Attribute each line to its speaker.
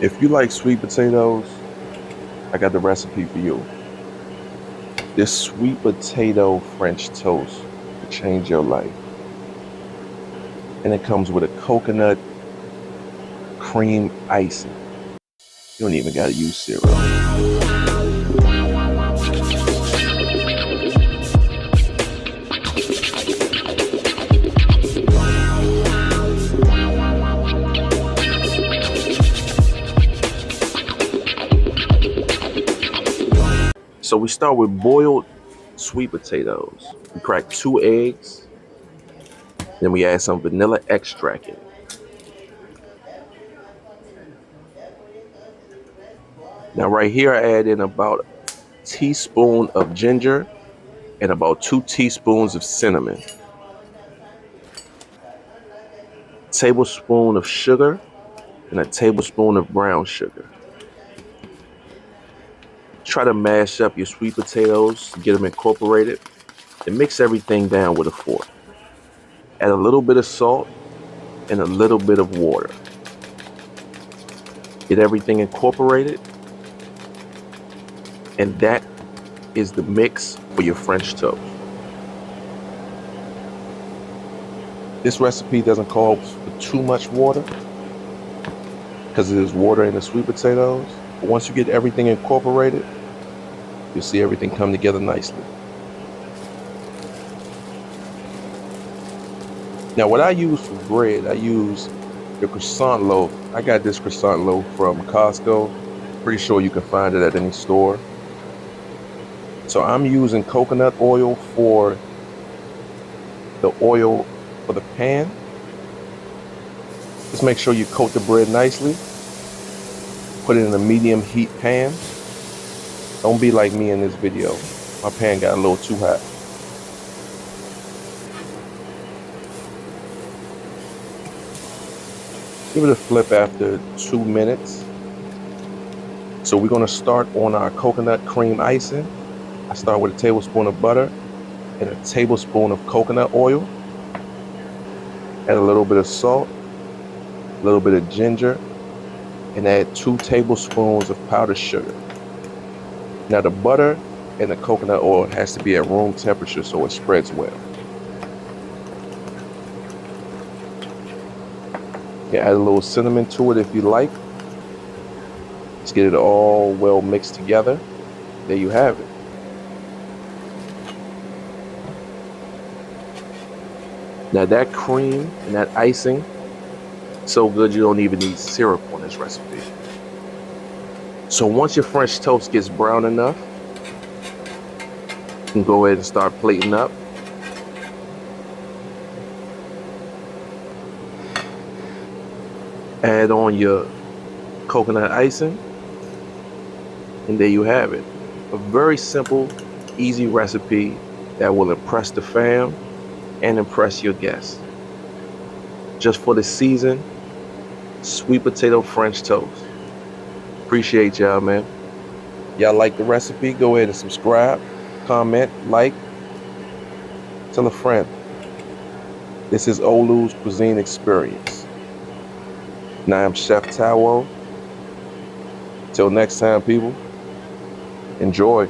Speaker 1: If you like sweet potatoes, I got the recipe for you. This sweet potato French toast will change your life. And it comes with a coconut cream icing. You don't even gotta use syrup. So we start with boiled sweet potatoes. We crack 2 eggs. Then we add some vanilla extract in it. Now right here I add in about a teaspoon of ginger and about 2 teaspoons of cinnamon. A tablespoon of sugar and a tablespoon of brown sugar. Try to mash up your sweet potatoes to get them incorporated and mix everything down with a fork. Add a little bit of salt and a little bit of water. Get everything incorporated, and that is the mix for your French toast. This recipe doesn't call for too much water because it is water in the sweet potatoes. But once you get everything incorporated, you'll see everything come together nicely. Now what I use for bread, I use the croissant loaf. I got this croissant loaf from Costco. Pretty sure you can find it at any store. So I'm using coconut oil for the oil for the pan. Just make sure you coat the bread nicely. Put it in a medium heat pan. Don't be like me in this video. My pan got a little too hot. Give it a flip after 2 minutes. So we're gonna start on our coconut cream icing. I start with a tablespoon of butter and a tablespoon of coconut oil. Add a little bit of salt, a little bit of ginger, and add 2 tablespoons of powdered sugar. Now the butter and the coconut oil has to be at room temperature so it spreads well. You add a little cinnamon to it if you like. Let's get it all well mixed together. There you have it. Now that cream and that icing, so good you don't even need syrup on this recipe. So once your French toast gets brown enough, you can go ahead and start plating up. Add on your coconut icing, and there you have it. A very simple, easy recipe that will impress the fam and impress your guests. Just for the season, sweet potato French toast. Appreciate y'all, man. Y'all like the recipe? Go ahead and subscribe, comment, like, tell a friend. This is Olu's Cuisine Experience. Now I'm Chef Tawo. Till next time, people, enjoy.